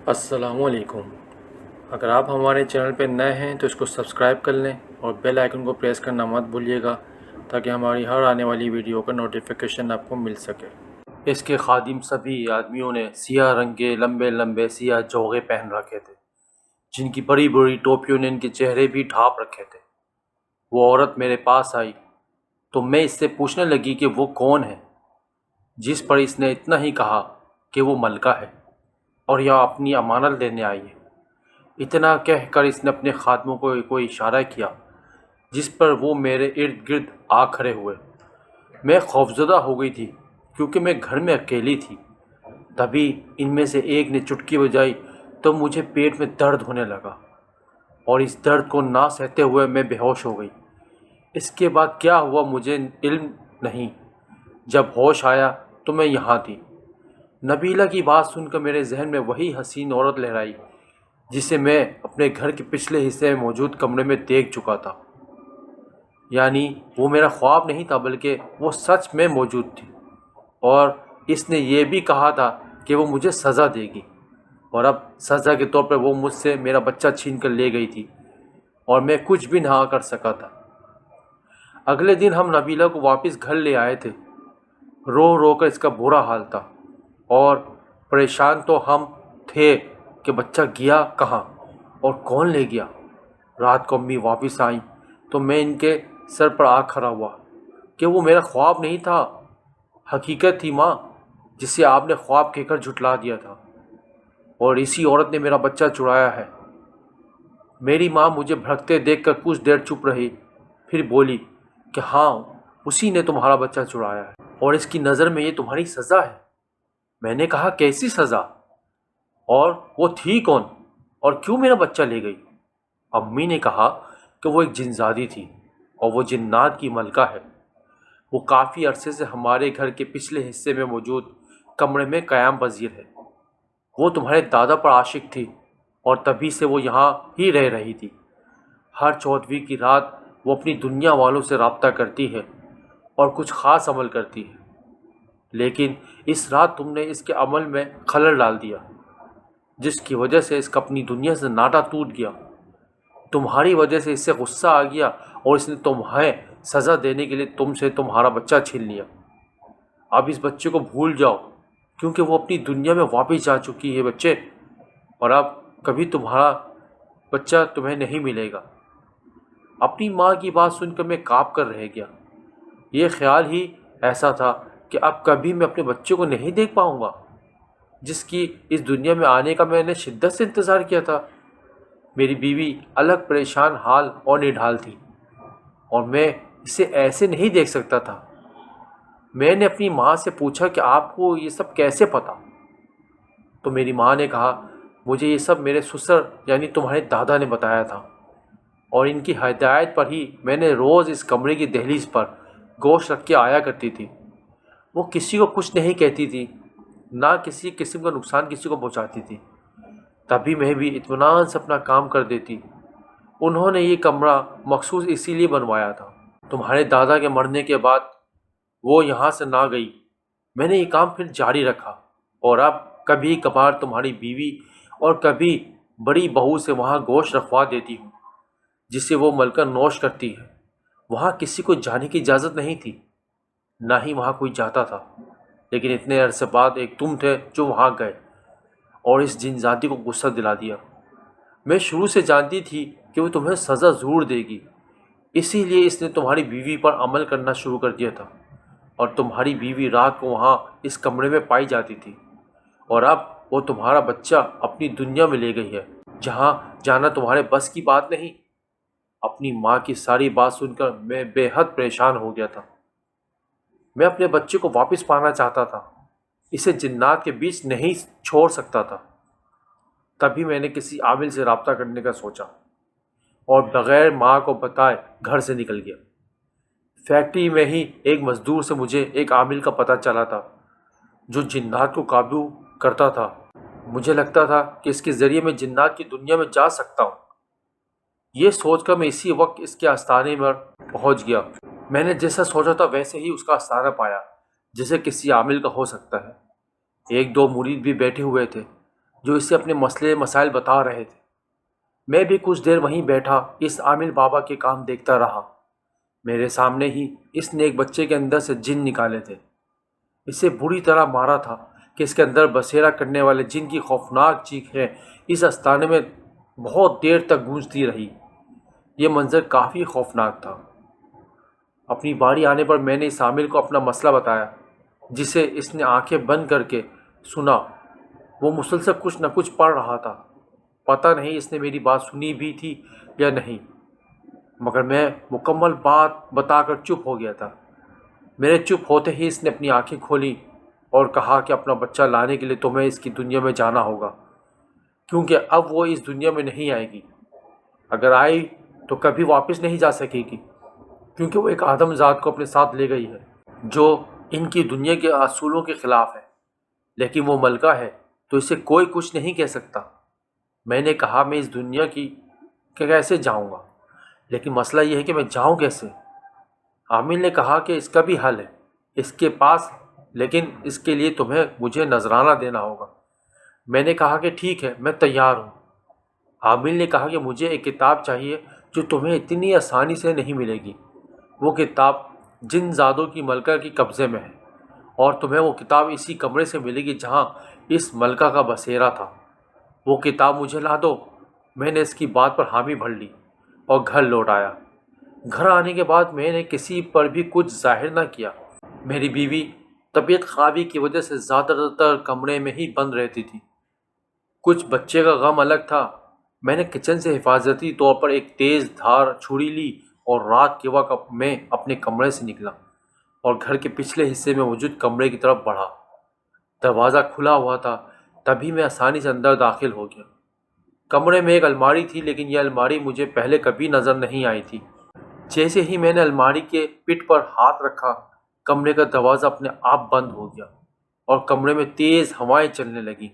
السلام علیکم۔ اگر آپ ہمارے چینل پہ نئے ہیں تو اس کو سبسکرائب کر لیں اور بیل آئیکن کو پریس کرنا مت بھولیے گا تاکہ ہماری ہر آنے والی ویڈیو کا نوٹیفیکیشن آپ کو مل سکے۔ اس کے خادم سبھی آدمیوں نے سیاہ رنگ کے لمبے لمبے سیاہ جوغے پہن رکھے تھے، جن کی بڑی بڑی ٹوپیوں نے ان کے چہرے بھی ڈھانپ رکھے تھے۔ وہ عورت میرے پاس آئی تو میں اس سے پوچھنے لگی کہ وہ کون ہے، جس پر اس نے اتنا ہی کہا کہ وہ ملکہ ہے اور یہاں اپنی امانت لینے آئی ہے۔ اتنا کہہ کر اس نے اپنے خادموں کو کوئی اشارہ کیا، جس پر وہ میرے ارد گرد آ کھڑے ہوئے۔ میں خوفزدہ ہو گئی تھی کیونکہ میں گھر میں اکیلی تھی۔ تبھی ان میں سے ایک نے چٹکی بجائی تو مجھے پیٹ میں درد ہونے لگا اور اس درد کو نہ سہتے ہوئے میں بے ہوش ہو گئی۔ اس کے بعد کیا ہوا مجھے علم نہیں۔ جب ہوش آیا تو میں یہاں تھی۔ نبیلہ کی بات سن کر میرے ذہن میں وہی حسین عورت لہرائی جسے میں اپنے گھر کے پچھلے حصے میں موجود کمرے میں دیکھ چکا تھا۔ یعنی وہ میرا خواب نہیں تھا بلکہ وہ سچ میں موجود تھی، اور اس نے یہ بھی کہا تھا کہ وہ مجھے سزا دے گی، اور اب سزا کے طور پر وہ مجھ سے میرا بچہ چھین کر لے گئی تھی اور میں کچھ بھی نہ کر سکا تھا۔ اگلے دن ہم نبیلہ کو واپس گھر لے آئے تھے۔ رو رو کر اس کا برا حال تھا اور پریشان تو ہم تھے کہ بچہ گیا کہاں اور کون لے گیا۔ رات کو امی واپس آئیں تو میں ان کے سر پر آ کھڑا ہوا کہ وہ میرا خواب نہیں تھا، حقیقت تھی ماں، جسے آپ نے خواب کہہ کر جھٹلا دیا تھا، اور اسی عورت نے میرا بچہ چرایا ہے۔ میری ماں مجھے بھڑکتے دیکھ کر کچھ دیر چپ رہی، پھر بولی کہ ہاں، اسی نے تمہارا بچہ چرایا ہے اور اس کی نظر میں یہ تمہاری سزا ہے۔ میں نے کہا کیسی سزا؟ اور وہ تھی کون اور کیوں میرا بچہ لے گئی؟ امی نے کہا کہ وہ ایک جنزادی تھی اور وہ جنات کی ملکہ ہے۔ وہ کافی عرصے سے ہمارے گھر کے پچھلے حصے میں موجود کمرے میں قیام پذیر ہے۔ وہ تمہارے دادا پر عاشق تھی اور تبھی سے وہ یہاں ہی رہ رہی تھی۔ ہر چوتھویں کی رات وہ اپنی دنیا والوں سے رابطہ کرتی ہے اور کچھ خاص عمل کرتی ہے، لیکن اس رات تم نے اس کے عمل میں خلل ڈال دیا، جس کی وجہ سے اس کا اپنی دنیا سے ناطا ٹوٹ گیا۔ تمہاری وجہ سے اس سے غصہ آ گیا اور اس نے تمہیں سزا دینے کے لیے تم سے تمہارا بچہ چھین لیا۔ اب اس بچے کو بھول جاؤ کیونکہ وہ اپنی دنیا میں واپس جا چکی ہے بچے، اور اب کبھی تمہارا بچہ تمہیں نہیں ملے گا۔ اپنی ماں کی بات سن کر میں کانپ کر رہ گیا۔ یہ خیال ہی ایسا تھا کہ اب کبھی میں اپنے بچے کو نہیں دیکھ پاؤں گا، جس کی اس دنیا میں آنے کا میں نے شدت سے انتظار کیا تھا۔ میری بیوی الگ پریشان حال اور نڈھال تھی اور میں اسے ایسے نہیں دیکھ سکتا تھا۔ میں نے اپنی ماں سے پوچھا کہ آپ کو یہ سب کیسے پتا؟ تو میری ماں نے کہا مجھے یہ سب میرے سسر یعنی تمہارے دادا نے بتایا تھا، اور ان کی ہدایت پر ہی میں نے روز اس کمرے کی دہلیز پر گوشت رکھ کے آیا کرتی تھی۔ وہ کسی کو کچھ نہیں کہتی تھی، نہ کسی قسم کا نقصان کسی کو پہنچاتی تھی، تبھی میں بھی اطمینان سے اپنا کام کر دیتی۔ انہوں نے یہ کمرہ مخصوص اسی لیے بنوایا تھا۔ تمہارے دادا کے مرنے کے بعد وہ یہاں سے نہ گئی۔ میں نے یہ کام پھر جاری رکھا، اور اب کبھی کبھار تمہاری بیوی اور کبھی بڑی بہو سے وہاں گوشت رکھوا دیتی ہوں، جسے وہ ملکہ نوش کرتی ہے۔ وہاں کسی کو جانے کی اجازت نہیں تھی، نہ ہی وہاں کوئی جاتا تھا، لیکن اتنے عرصے بعد ایک تم تھے جو وہاں گئے اور اس جنزادی کو غصہ دلا دیا۔ میں شروع سے جانتی تھی کہ وہ تمہیں سزا ضرور دے گی، اسی لیے اس نے تمہاری بیوی پر عمل کرنا شروع کر دیا تھا، اور تمہاری بیوی رات کو وہاں اس کمرے میں پائی جاتی تھی، اور اب وہ تمہارا بچہ اپنی دنیا میں لے گئی ہے جہاں جانا تمہارے بس کی بات نہیں۔ اپنی ماں کی ساری بات سن کر میں بے حد پریشان ہو گیا تھا۔ میں اپنے بچے کو واپس پانا چاہتا تھا، اسے جنات کے بیچ نہیں چھوڑ سکتا تھا۔ تبھی میں نے کسی عامل سے رابطہ کرنے کا سوچا اور بغیر ماں کو بتائے گھر سے نکل گیا۔ فیکٹری میں ہی ایک مزدور سے مجھے ایک عامل کا پتہ چلا تھا جو جنات کو قابو کرتا تھا۔ مجھے لگتا تھا کہ اس کے ذریعے میں جنات کی دنیا میں جا سکتا ہوں۔ یہ سوچ کر میں اسی وقت اس کے آستانے پر پہنچ گیا۔ میں نے جیسا سوچا تھا ویسے ہی اس کا آستانہ پایا جیسے کسی عامل کا ہو سکتا ہے۔ ایک دو مرید بھی بیٹھے ہوئے تھے۔ جو اسے اپنے مسئلے مسائل بتا رہے تھے۔ میں بھی کچھ دیر وہیں بیٹھا اس عامل بابا کے کام دیکھتا رہا۔ میرے سامنے ہی اس نے ایک بچے کے اندر سے جن نکالے تھے۔ اسے بری طرح مارا تھا کہ اس کے اندر بسیرا کرنے والے جن کی خوفناک چیخیں اس آستانے میں بہت دیر تک گونجتی رہی۔ یہ منظر کافی خوفناک تھا۔ اپنی باری آنے پر میں نے اس عامل کو اپنا مسئلہ بتایا، جسے اس نے آنکھیں بند کر کے سنا۔ وہ مسلسل کچھ نہ کچھ پڑھ رہا تھا۔ پتہ نہیں اس نے میری بات سنی بھی تھی یا نہیں، مگر میں مکمل بات بتا کر چپ ہو گیا تھا۔ میرے چپ ہوتے ہی اس نے اپنی آنکھیں کھولی اور کہا کہ اپنا بچہ لانے کے لیے تمہیں اس کی دنیا میں جانا ہوگا، کیونکہ اب وہ اس دنیا میں نہیں آئے گی۔ اگر آئی تو کبھی واپس نہیں جا سکے گی، کیونکہ وہ ایک آدم ذات کو اپنے ساتھ لے گئی ہے جو ان کی دنیا کے اصولوں کے خلاف ہے۔ لیکن وہ ملکہ ہے تو اسے کوئی کچھ نہیں کہہ سکتا۔ میں نے کہا میں اس دنیا کی کیسے جاؤں گا، لیکن مسئلہ یہ ہے کہ میں جاؤں کیسے؟ عامل نے کہا کہ اس کا بھی حل ہے اس کے پاس، لیکن اس کے لیے تمہیں مجھے نذرانہ دینا ہوگا۔ میں نے کہا کہ ٹھیک ہے، میں تیار ہوں۔ عامل نے کہا کہ مجھے ایک کتاب چاہیے جو تمہیں اتنی آسانی سے نہیں ملے گی۔ وہ کتاب جن زادوں کی ملکہ کی قبضے میں ہے، اور تمہیں وہ کتاب اسی کمرے سے ملے گی جہاں اس ملکہ کا بسیرا تھا۔ وہ کتاب مجھے لا دو۔ میں نے اس کی بات پر حامی بھر لی اور گھر لوٹ آیا۔ گھر آنے کے بعد میں نے کسی پر بھی کچھ ظاہر نہ کیا۔ میری بیوی طبیعت خرابی کی وجہ سے زیادہ تر کمرے میں ہی بند رہتی تھی۔ کچھ بچے کا غم الگ تھا۔ میں نے کچن سے حفاظتی طور پر ایک تیز دھار چھری لی اور رات کے وقت میں اپنے کمرے سے نکلا اور گھر کے پچھلے حصے میں موجود کمرے کی طرف بڑھا۔ دروازہ کھلا ہوا تھا، تبھی میں آسانی سے اندر داخل ہو گیا۔ کمرے میں ایک الماری تھی، لیکن یہ الماری مجھے پہلے کبھی نظر نہیں آئی تھی۔ جیسے ہی میں نے الماری کے پٹ پر ہاتھ رکھا، کمرے کا دروازہ اپنے آپ بند ہو گیا اور کمرے میں تیز ہوائیں چلنے لگیں۔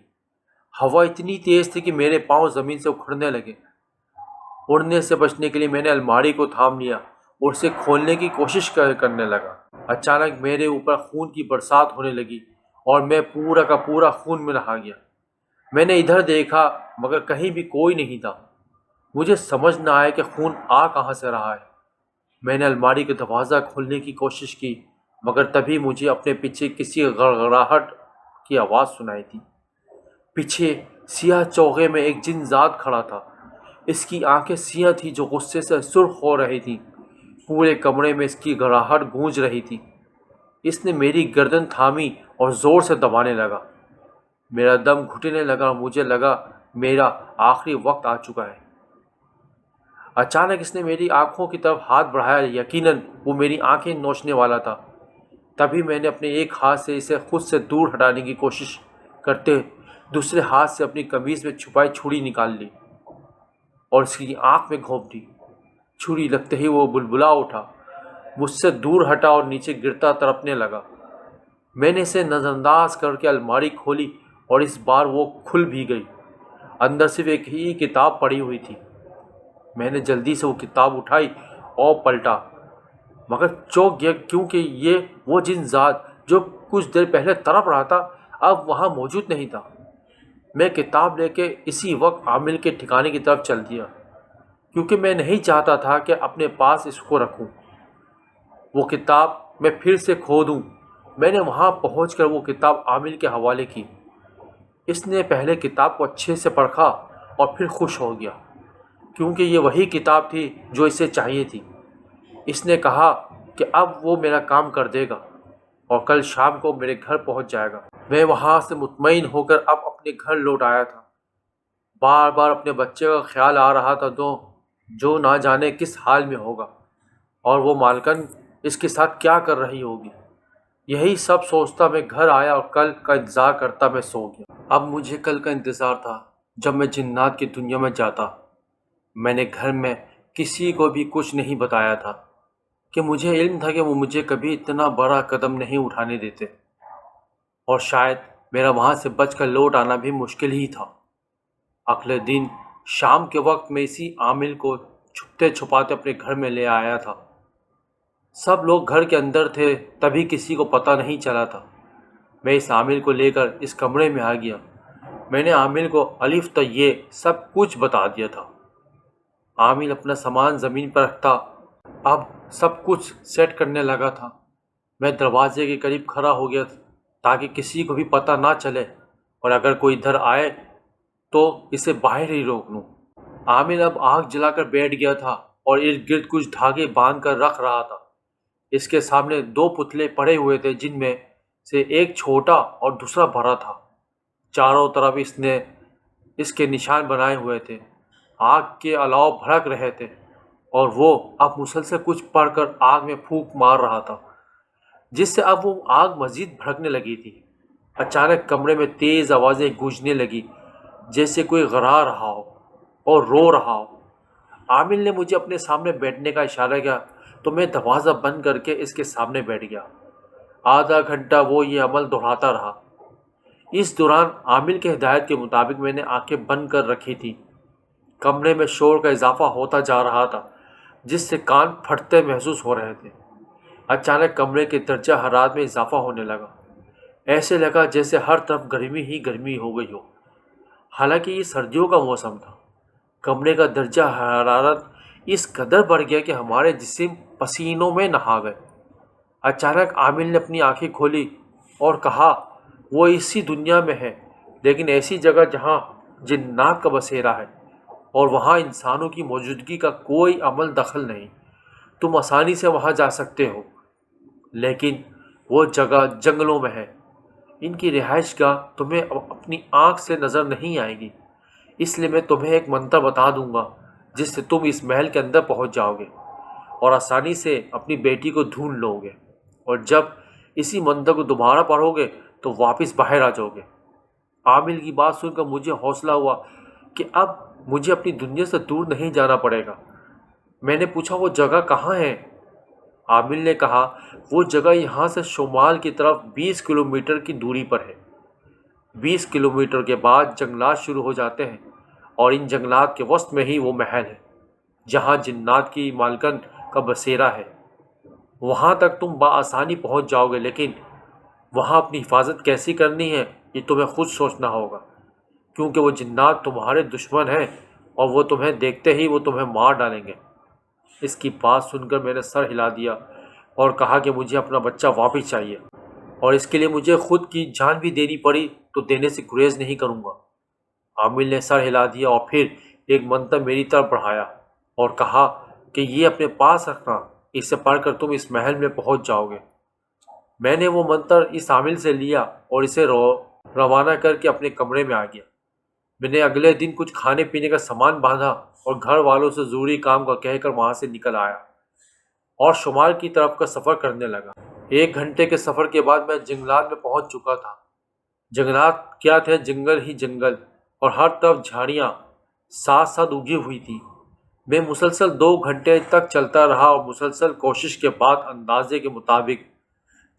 ہوا اتنی تیز تھی کہ میرے پاؤں زمین سے اکھڑنے لگے۔ اڑنے سے بچنے کے لیے میں نے الماری کو تھام لیا اور اسے کھولنے کی کوشش کرنے لگا۔ اچانک میرے اوپر خون کی برسات ہونے لگی اور میں پورا کا پورا خون میں نہا گیا۔ میں نے ادھر دیکھا مگر کہیں بھی کوئی نہیں تھا۔ مجھے سمجھ نہ آیا کہ خون آ کہاں سے رہا ہے۔ میں نے الماری کا دروازہ کھولنے کی کوشش کی، مگر تبھی مجھے اپنے پیچھے کسی گڑگڑاہٹ کی آواز سنائی دی۔ پیچھے سیاہ چوغے میں ایک جن ذات کھڑا تھا۔ اس کی آنکھیں سیاہ تھیں جو غصے سے سرخ ہو رہی تھیں۔ پورے کمرے میں اس کی گڑگڑاہٹ گونج رہی تھی۔ اس نے میری گردن تھامی اور زور سے دبانے لگا۔ میرا دم گھٹنے لگا اور مجھے لگا میرا آخری وقت آ چکا ہے۔ اچانک اس نے میری آنکھوں کی طرف ہاتھ بڑھایا۔ یقیناً وہ میری آنکھیں نوچنے والا تھا۔ تبھی میں نے اپنے ایک ہاتھ سے اسے خود سے دور ہٹانے کی کوشش کرتے دوسرے ہاتھ سے اپنی قمیض میں چھپائی چھری نکال لی اور اس کی آنکھ میں گھونپ دی۔ چھری لگتے ہی وہ بلبلا اٹھا، مجھ سے دور ہٹا اور نیچے گرتا تڑپنے لگا۔ میں نے اسے نظر انداز کر کے الماری کھولی اور اس بار وہ کھل بھی گئی۔ اندر صرف ایک ہی کتاب پڑی ہوئی تھی۔ میں نے جلدی سے وہ کتاب اٹھائی اور پلٹا، مگر چونک گیا کیونکہ یہ وہ جن ذات جو کچھ دیر پہلے تڑپ رہا تھا اب وہاں موجود نہیں تھا۔ میں کتاب لے کے اسی وقت عامل کے ٹھکانے کی طرف چل دیا، کیونکہ میں نہیں چاہتا تھا کہ اپنے پاس اس کو رکھوں۔ وہ کتاب میں پھر سے کھودوں۔ میں نے وہاں پہنچ کر وہ کتاب عامل کے حوالے کی۔ اس نے پہلے کتاب کو اچھے سے پرکھا اور پھر خوش ہو گیا، کیونکہ یہ وہی کتاب تھی جو اسے چاہیے تھی۔ اس نے کہا کہ اب وہ میرا کام کر دے گا اور کل شام کو میرے گھر پہنچ جائے گا۔ میں وہاں سے مطمئن ہو کر اب اپنے گھر لوٹ آیا تھا۔ بار بار اپنے بچے کا خیال آ رہا تھا جو نہ جانے کس حال میں ہوگا، اور وہ مالکن اس کے ساتھ کیا کر رہی ہوگی۔ یہی سب سوچتا میں گھر آیا اور کل کا انتظار کرتا میں سو گیا۔ اب مجھے کل کا انتظار تھا جب میں جنات کی دنیا میں جاتا۔ میں نے گھر میں کسی کو بھی کچھ نہیں بتایا تھا کہ مجھے علم تھا کہ وہ مجھے کبھی اتنا بڑا قدم نہیں اٹھانے دیتے، اور شاید میرا وہاں سے بچ کر لوٹ آنا بھی مشکل ہی تھا۔ اگلے دن شام کے وقت میں اسی عامل کو چھپتے چھپاتے اپنے گھر میں لے آیا تھا۔ سب لوگ گھر کے اندر تھے، تبھی کسی کو پتہ نہیں چلا تھا۔ میں اس عامل کو لے کر اس کمرے میں آ گیا۔ میں نے عامل کو الف تا یہ سب کچھ بتا دیا تھا۔ عامل اپنا سامان زمین پر رکھتا اب سب کچھ سیٹ کرنے لگا تھا۔ میں دروازے کے قریب کھڑا ہو گیا تاکہ کسی کو بھی پتہ نہ چلے، اور اگر کوئی ادھر آئے تو اسے باہر ہی روک لوں۔ عامل اب آگ جلا کر بیٹھ گیا تھا اور ارد گرد کچھ دھاگے باندھ کر رکھ رہا تھا۔ اس کے سامنے 2 پتلے پڑے ہوئے تھے، جن میں سے ایک چھوٹا اور دوسرا بڑا تھا۔ چاروں طرف اس کے نشان بنائے ہوئے تھے۔ آگ کے الاؤ بھڑک رہے تھے اور وہ اب مسلسل کچھ پڑھ کر آگ میں پھونک مار رہا تھا، جس سے اب وہ آگ مزید بھڑکنے لگی تھی۔ اچانک کمرے میں تیز آوازیں گونجنے لگی، جیسے کوئی غرا رہا ہو اور رو رہا ہو۔ عامل نے مجھے اپنے سامنے بیٹھنے کا اشارہ کیا تو میں دروازہ بند کر کے اس کے سامنے بیٹھ گیا۔ آدھا گھنٹہ وہ یہ عمل دہراتا رہا۔ اس دوران عامل کے ہدایت کے مطابق میں نے آنکھیں بند کر رکھی تھی۔ کمرے میں شور کا اضافہ ہوتا جا رہا تھا، جس سے کان پھٹتے محسوس ہو رہے تھے۔ اچانک کمرے کے درجہ حرارت میں اضافہ ہونے لگا۔ ایسے لگا جیسے ہر طرف گرمی ہی گرمی ہو گئی ہو، حالانکہ یہ سردیوں کا موسم تھا۔ کمرے کا درجہ حرارت اس قدر بڑھ گیا کہ ہمارے جسم پسینوں میں نہا گئے۔ اچانک عامل نے اپنی آنکھیں کھولی اور کہا، وہ اسی دنیا میں ہے، لیکن ایسی جگہ جہاں جنات کا بسیرا ہے اور وہاں انسانوں کی موجودگی کا کوئی عمل دخل نہیں۔ تم آسانی سے وہاں جا سکتے ہو، لیکن وہ جگہ جنگلوں میں ہے۔ ان کی رہائش گاہ تمہیں اپنی آنکھ سے نظر نہیں آئے گی، اس لیے میں تمہیں ایک منتر بتا دوں گا جس سے تم اس محل کے اندر پہنچ جاؤ گے اور آسانی سے اپنی بیٹی کو ڈھونڈ لو گے، اور جب اسی منتر کو دوبارہ پڑھو گے تو واپس باہر آ جاؤ گے۔ عامل کی بات سن کر مجھے حوصلہ ہوا کہ اب مجھے اپنی دنیا سے دور نہیں جانا پڑے گا۔ میں نے پوچھا، وہ جگہ کہاں ہے؟ عامل نے کہا، وہ جگہ یہاں سے شمال کی طرف 20 کلومیٹر کی دوری پر ہے۔ 20 کلومیٹر کے بعد جنگلات شروع ہو جاتے ہیں، اور ان جنگلات کے وسط میں ہی وہ محل ہے جہاں جنات کی مالکن کا بسیرا ہے۔ وہاں تک تم بآسانی پہنچ جاؤ گے، لیکن وہاں اپنی حفاظت کیسی کرنی ہے یہ تمہیں خود سوچنا ہوگا، کیونکہ وہ جنات تمہارے دشمن ہیں اور وہ تمہیں دیکھتے ہی وہ تمہیں مار ڈالیں گے۔ اس کی بات سن کر میں نے سر ہلا دیا اور کہا کہ مجھے اپنا بچہ واپس چاہیے، اور اس کے لیے مجھے خود کی جان بھی دینی پڑی تو دینے سے گریز نہیں کروں گا۔ عامل نے سر ہلا دیا اور پھر ایک منتر میری طرف بڑھایا اور کہا کہ یہ اپنے پاس رکھنا، اسے پڑھ کر تم اس محل میں پہنچ جاؤ گے۔ میں نے وہ منتر اس عامل سے لیا اور اسے روانہ کر کے اپنے کمرے میں آ گیا۔ میں نے اگلے دن کچھ کھانے پینے کا سامان باندھا اور گھر والوں سے ضروری کام کا کہہ کر وہاں سے نکل آیا اور شمال کی طرف کا سفر کرنے لگا۔ 1 گھنٹے کے سفر کے بعد میں جنگلات میں پہنچ چکا تھا۔ جنگلات کیا تھے؟ جنگل ہی جنگل، اور ہر طرف جھاڑیاں ساتھ ساتھ اگی ہوئی تھی۔ میں مسلسل 2 گھنٹے تک چلتا رہا اور مسلسل کوشش کے بعد اندازے کے مطابق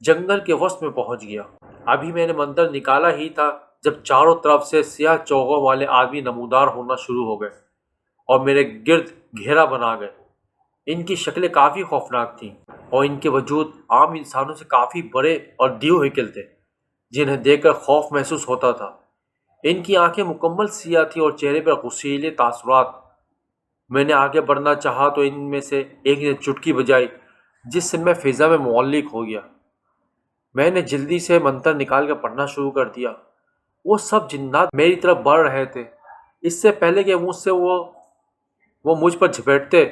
جنگل کے وسط میں پہنچ گیا۔ ابھی میں نے منتر نکالا ہی تھا جب چاروں طرف سے سیاہ چوغوں والے آدمی نمودار ہونا شروع ہو گئے اور میرے گرد گھیرا بنا گئے۔ ان کی شکلیں کافی خوفناک تھیں اور ان کے وجود عام انسانوں سے کافی بڑے اور دیو ہیکل تھے، جنہیں دیکھ کر خوف محسوس ہوتا تھا۔ ان کی آنکھیں مکمل سیاہ تھیں اور چہرے پر غصیلے تاثرات۔ میں نے آگے بڑھنا چاہا تو ان میں سے ایک نے چٹکی بجائی، جس سے میں فضا میں معلق ہو گیا۔ میں نے جلدی سے منتر نکال کر پڑھنا شروع کر دیا۔ وہ سب جنات میری طرف بڑھ رہے تھے۔ اس سے پہلے کہ وہ مجھ پر جھپٹتے،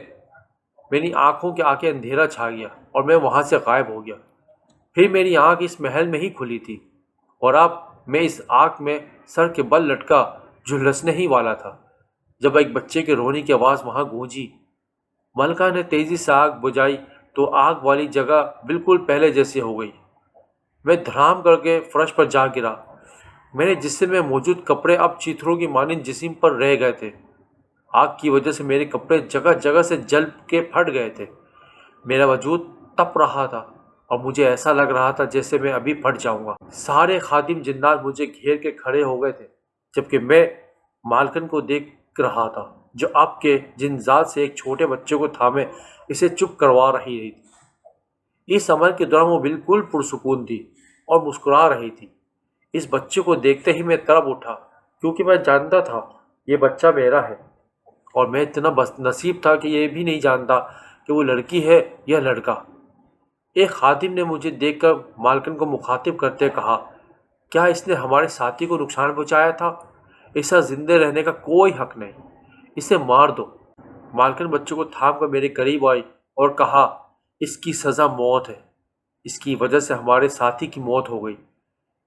میری آنکھوں کے آگے اندھیرا چھا گیا اور میں وہاں سے غائب ہو گیا۔ پھر میری آنکھ اس محل میں ہی کھلی تھی اور اب میں اس آگ میں سر کے بل لٹکا جھلسنے ہی والا تھا جب ایک بچے کے رونے کی آواز وہاں گونجی۔ ملکہ نے تیزی سے آگ بجھائی تو آگ والی جگہ بالکل پہلے جیسی ہو گئی۔ میں دھڑام کر کے فرش پر جا گرا۔ میرے جسم میں موجود کپڑے اب چیتھروں کی مانند جسم پر رہ گئے تھے۔ آگ کی وجہ سے میرے کپڑے جگہ جگہ سے جل کے پھٹ گئے تھے۔ میرا وجود تپ رہا تھا اور مجھے ایسا لگ رہا تھا جیسے میں ابھی پھٹ جاؤں گا۔ سارے خادم جنات مجھے گھیر کے کھڑے ہو گئے تھے، جبکہ میں مالکن کو دیکھ رہا تھا جو آپ کے جنزات سے ایک چھوٹے بچے کو تھامے اسے چپ کروا رہی تھی۔ اس عمل کے دوران وہ بالکل پرسکون تھی اور مسکرا رہی تھی۔ اس بچے کو دیکھتے ہی میں تڑپ اٹھا کیونکہ میں جانتا تھا یہ بچہ میرا ہے، اور میں اتنا بس نصیب تھا کہ یہ بھی نہیں جانتا کہ وہ لڑکی ہے یا لڑکا۔ ایک خادم نے مجھے دیکھ کر مالکن کو مخاطب کرتے کہا، کیا اس نے ہمارے ساتھی کو نقصان پہنچایا تھا؟ اس کا زندہ رہنے کا کوئی حق نہیں، اسے مار دو۔ مالکن بچوں کو تھام کر میرے قریب آئی اور کہا، اس کی سزا موت ہے، اس کی وجہ سے ہمارے ساتھی کی موت ہو گئی۔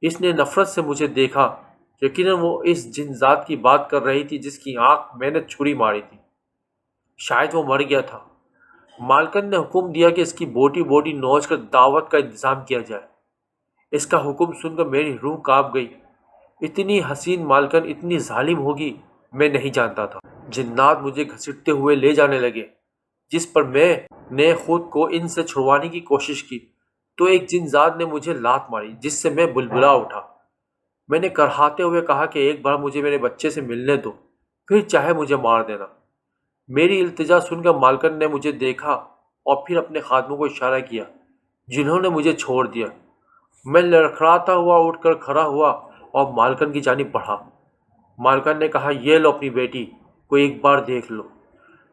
اس نے نفرت سے مجھے دیکھا، یقیناً وہ اس جن ذات کی بات کر رہی تھی جس کی آنکھ میں نے چھری ماری تھی۔ شاید وہ مر گیا تھا۔ مالکن نے حکم دیا کہ اس کی بوٹی بوٹی نوچ کر دعوت کا انتظام کیا جائے۔ اس کا حکم سن کر میری روح کانپ گئی۔ اتنی حسین مالکن اتنی ظالم ہوگی میں نہیں جانتا تھا۔ جنات مجھے گھسیٹتے ہوئے لے جانے لگے، جس پر میں نے خود کو ان سے چھڑوانے کی کوشش کی تو ایک جن ذات نے مجھے لات ماری جس سے میں بلبلا اٹھا۔ میں نے کرہاتے ہوئے کہا کہ ایک بار مجھے میرے بچے سے ملنے دو، پھر چاہے مجھے مار دینا۔ میری التجا سن کر مالکن نے مجھے دیکھا اور پھر اپنے خادموں کو اشارہ کیا، جنہوں نے مجھے چھوڑ دیا۔ میں لڑکھڑاتا ہوا اٹھ کر کھڑا ہوا اور مالکن کی جانب بڑھا۔ مالکن نے کہا، یہ لو اپنی بیٹی کو ایک بار دیکھ لو۔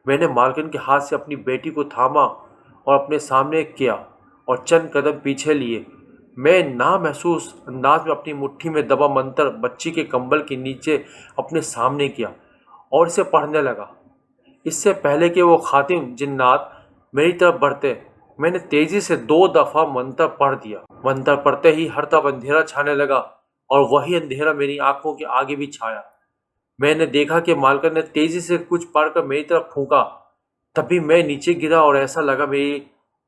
میں نے مالکن کے ہاتھ سے اپنی بیٹی کو تھاما اور اپنے سامنے کیا اور چند قدم پیچھے لیے۔ میں نامحسوس انداز میں اپنی مٹھی میں دبا منتر بچی کے کمبل کے نیچے اپنے سامنے کیا اور اسے پڑھنے لگا۔ اس سے پہلے کہ وہ خاتم جنات میری طرف بڑھتے، میں نے تیزی سے 2 دفعہ منتر پڑھ دیا۔ منتر پڑھتے ہی ہر طرف اندھیرا چھانے لگا اور وہی اندھیرا میری آنکھوں کے آگے بھی چھایا۔ میں نے دیکھا کہ مالکن نے تیزی سے کچھ پڑھ کر میری طرف پھونکا، تبھی میں نیچے گرا اور ایسا لگا میری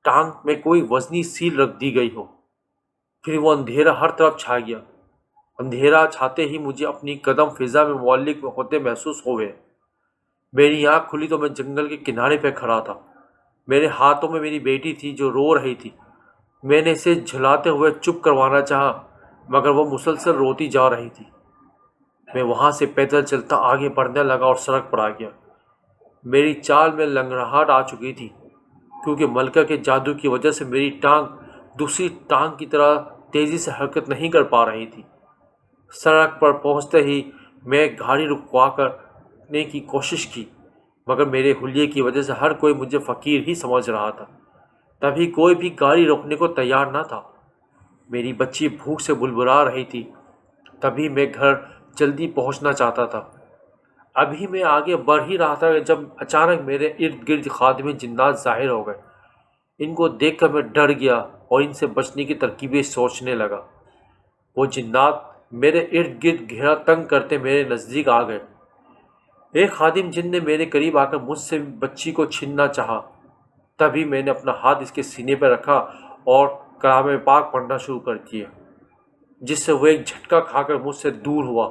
ٹانگ میں کوئی وزنی سیل رکھ دی گئی ہو۔ پھر وہ اندھیرا ہر طرف چھا گیا۔ اندھیرا چھاتے ہی مجھے اپنی قدم فضا میں معلق ہوتے محسوس ہوئے۔ میری آنکھ کھلی تو میں جنگل کے کنارے پہ کھڑا تھا۔ میرے ہاتھوں میں میری بیٹی تھی جو رو رہی تھی۔ میں نے اسے جھلاتے ہوئے چپ کروانا چاہا، مگر وہ مسلسل روتی جا رہی تھی۔ میں وہاں سے پیدل چلتا آگے بڑھنے لگا اور سڑک پر آ گیا۔ میری چال میں لنگڑاہٹ آ چکی تھی، کیونکہ ملکہ کے جادو کی وجہ سے میری ٹانگ دوسری ٹانگ کی طرح تیزی سے حرکت نہیں کر پا رہی تھی۔ سڑک پر پہنچتے ہی میں گاڑی رکوا کرنے کی کوشش کی، مگر میرے حلیے کی وجہ سے ہر کوئی مجھے فقیر ہی سمجھ رہا تھا۔ تبھی کوئی بھی گاڑی روکنے کو تیار نہ تھا۔ میری بچی بھوک سے بلبلا رہی تھی، تبھی میں گھر جلدی پہنچنا چاہتا تھا۔ ابھی میں آگے بڑھ ہی رہا تھا جب اچانک میرے ارد گرد خادم جنات ظاہر ہو گئے۔ ان کو دیکھ کر میں ڈر گیا اور ان سے بچنے کی ترکیبیں سوچنے لگا۔ وہ جنات میرے ارد گرد گھیرا تنگ کرتے میرے نزدیک آ گئے۔ ایک خادم جن نے میرے قریب آ کر مجھ سے بچی کو چھیننا چاہا، تبھی میں نے اپنا ہاتھ اس کے سینے پہ رکھا اور کلام پاک پڑھنا شروع کر دیا، جس سے وہ ایک جھٹکا کھا کر مجھ سے دور ہوا۔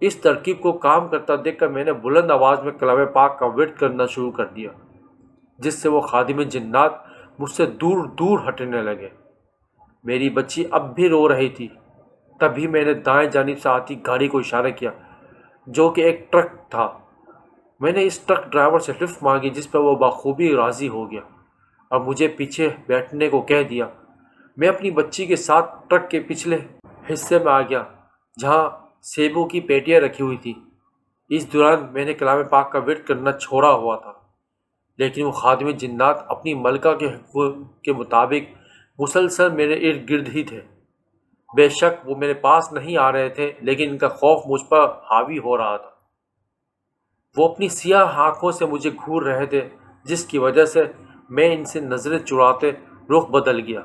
اس ترکیب کو کام کرتا دیکھ کر میں نے بلند آواز میں کلام پاک کا ورد کرنا شروع کر دیا، جس سے وہ خادم جنات مجھ سے دور دور ہٹنے لگے۔ میری بچی اب بھی رو رہی تھی۔ تبھی میں نے دائیں جانب سے آتی گاڑی کو اشارہ کیا، جو کہ ایک ٹرک تھا۔ میں نے اس ٹرک ڈرائیور سے لفٹ مانگی، جس پر وہ بخوبی راضی ہو گیا اور مجھے پیچھے بیٹھنے کو کہہ دیا۔ میں اپنی بچی کے ساتھ ٹرک کے پچھلے حصے میں آ گیا، جہاں سیبوں کی پیٹیاں رکھی ہوئی تھی۔ اس دوران میں نے کلام پاک کا ورد کرنا چھوڑا ہوا تھا، لیکن وہ خادم جنات اپنی ملکہ کے حکم کے مطابق مسلسل میرے ارد گرد ہی تھے۔ بے شک وہ میرے پاس نہیں آ رہے تھے، لیکن ان کا خوف مجھ پر حاوی ہو رہا تھا۔ وہ اپنی سیاہ آنکھوں سے مجھے گھور رہے تھے، جس کی وجہ سے میں ان سے نظریں چراتے رخ بدل گیا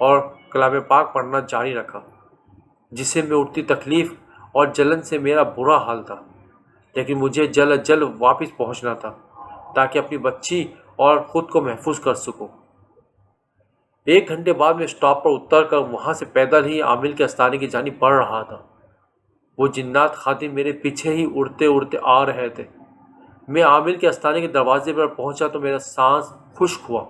اور کلام پاک پڑھنا جاری رکھا۔ جسم میں اٹھتی تکلیف اور جلن سے میرا برا حال تھا، لیکن مجھے جلد جلد واپس پہنچنا تھا تاکہ اپنی بچی اور خود کو محفوظ کر سکوں۔ 1 گھنٹے بعد میں اسٹاپ پر اتر کر وہاں سے پیدل ہی عامل کے آستانے کی جانب بڑھ رہا تھا۔ وہ جنات خادم میرے پیچھے ہی اڑتے اڑتے آ رہے تھے۔ میں عامل کے آستانے کے دروازے پر پہنچا تو میرا سانس خشک ہوا،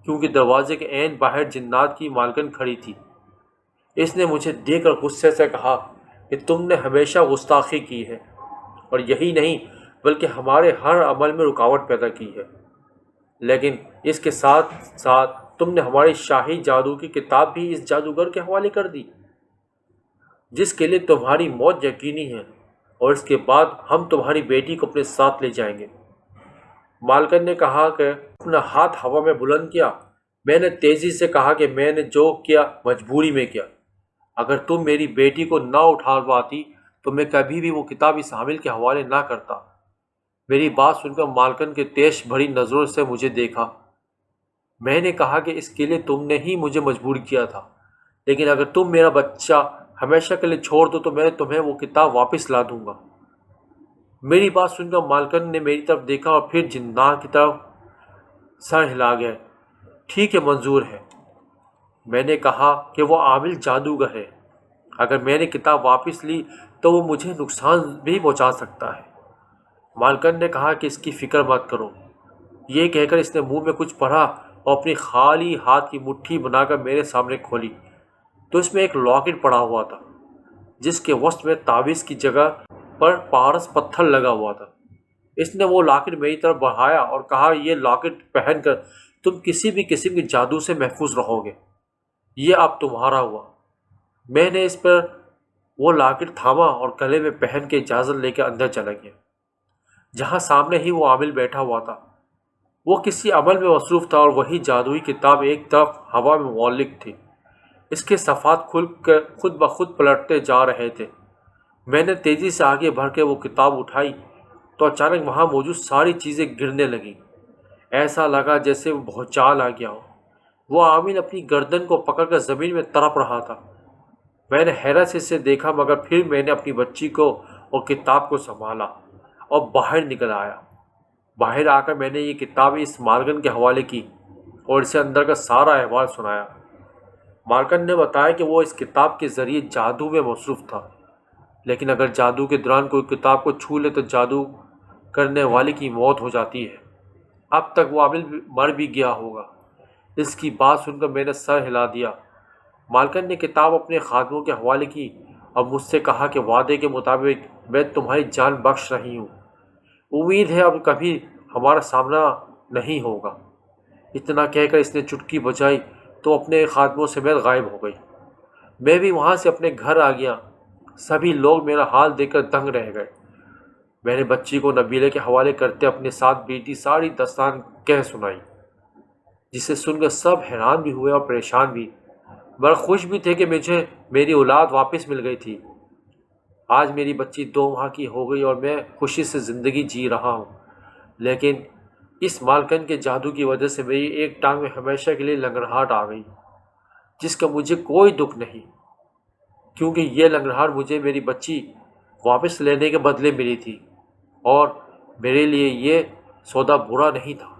کیونکہ دروازے کے عین باہر جنات کی مالکن کھڑی تھی۔ اس نے مجھے دیکھ کر غصے سے کہا کہ تم نے ہمیشہ گستاخی کی ہے، اور یہی نہیں بلکہ ہمارے ہر عمل میں رکاوٹ پیدا کی ہے، لیکن اس کے ساتھ ساتھ تم نے ہماری شاہی جادو کی کتاب بھی اس جادوگر کے حوالے کر دی، جس کے لیے تمہاری موت یقینی ہے۔ اور اس کے بعد ہم تمہاری بیٹی کو اپنے ساتھ لے جائیں گے۔ مالکن نے کہا کہ اپنا ہاتھ ہوا میں بلند کیا۔ میں نے تیزی سے کہا کہ میں نے جو کیا مجبوری میں کیا۔ اگر تم میری بیٹی کو نہ اٹھا پاتی تو میں کبھی بھی وہ کتاب اس حامل کے حوالے نہ کرتا۔ میری بات سن کر مالکن کے تیش بھری نظروں سے مجھے دیکھا۔ میں نے کہا کہ اس کے لیے تم نے ہی مجھے مجبور کیا تھا، لیکن اگر تم میرا بچہ ہمیشہ کے لیے چھوڑ دو تو میں تمہیں وہ کتاب واپس لا دوں گا۔ میری بات سن کر مالکن نے میری طرف دیکھا اور پھر جنات کی طرف سر ہلا گیا۔ ٹھیک ہے، منظور ہے۔ میں نے کہا کہ وہ عامل جادوگر ہے۔ اگر میں نے کتاب واپس لی تو وہ مجھے نقصان بھی پہنچا سکتا ہے۔ مالکن نے کہا کہ اس کی فکر مت کرو۔ یہ کہہ کر اس نے منہ میں کچھ پڑھا اور اپنی خالی ہاتھ کی مٹھی بنا کر میرے سامنے کھولی تو اس میں ایک لاکٹ پڑا ہوا تھا جس کے وسط میں تعویذ کی جگہ پر پارس پتھر لگا ہوا تھا۔ اس نے وہ لاکٹ میری طرف بڑھایا اور کہا یہ لاکٹ پہن کر تم کسی بھی قسم کے جادو سے محفوظ رہو گے۔ یہ اب تمہارا ہوا۔ میں نے اس پر وہ لاکٹ تھاما اور گلے میں پہن کے اجازت لے کے اندر چلا گیا جہاں سامنے ہی وہ عامل بیٹھا ہوا تھا۔ وہ کسی عمل میں مصروف تھا اور وہی جادوئی کتاب ایک طرف ہوا میں معلق تھی۔ اس کے صفحات کھل کر خود بخود پلٹتے جا رہے تھے۔ میں نے تیزی سے آگے بڑھ کے وہ کتاب اٹھائی تو اچانک وہاں موجود ساری چیزیں گرنے لگیں۔ ایسا لگا جیسے وہ بھونچال آ گیا ہو۔ وہ عامل اپنی گردن کو پکڑ کر زمین میں تڑپ رہا تھا۔ میں نے حیرت سے اسے دیکھا مگر پھر میں نے اپنی بچی کو اور کتاب کو سنبھالا اور باہر نکل آیا۔ باہر آ کر میں نے یہ کتاب اس مالکن کے حوالے کی اور اسے اندر کا سارا احوال سنایا۔ مالکن نے بتایا کہ وہ اس کتاب کے ذریعے جادو میں مصروف تھا، لیکن اگر جادو کے دوران کوئی کتاب کو چھو لے تو جادو کرنے والے کی موت ہو جاتی ہے۔ اب تک وہ عامل مر بھی گیا ہوگا۔ اس کی بات سن کر میں نے سر ہلا دیا۔ مالکن نے کتاب اپنے خادموں کے حوالے کی اور مجھ سے کہا کہ وعدے کے مطابق میں تمہاری جان بخش رہی ہوں۔ امید ہے اب کبھی ہمارا سامنا نہیں ہوگا۔ اتنا کہہ کر اس نے چٹکی بجائی تو اپنے خادموں سمیت غائب ہو گئی۔ میں بھی وہاں سے اپنے گھر آ گیا۔ سبھی لوگ میرا حال دیکھ کر دنگ رہ گئے۔ میں نے بچی کو نبیلہ کے حوالے کرتے اپنے ساتھ بیٹی ساری داستان کہہ سنائی، جسے سن کر سب حیران بھی ہوئے اور پریشان بھی، مگر خوش بھی تھے کہ مجھے میری اولاد واپس مل گئی تھی۔ آج میری بچی 2 ماہ کی ہو گئی اور میں خوشی سے زندگی جی رہا ہوں، لیکن اس مالکن کے جادو کی وجہ سے میری ایک ٹانگ میں ہمیشہ کے لیے لنگڑاہٹ آ گئی، جس کا مجھے کوئی دکھ نہیں، کیونکہ یہ لنگڑاہٹ مجھے میری بچی واپس لینے کے بدلے ملی تھی اور میرے لیے یہ سودا برا نہیں تھا۔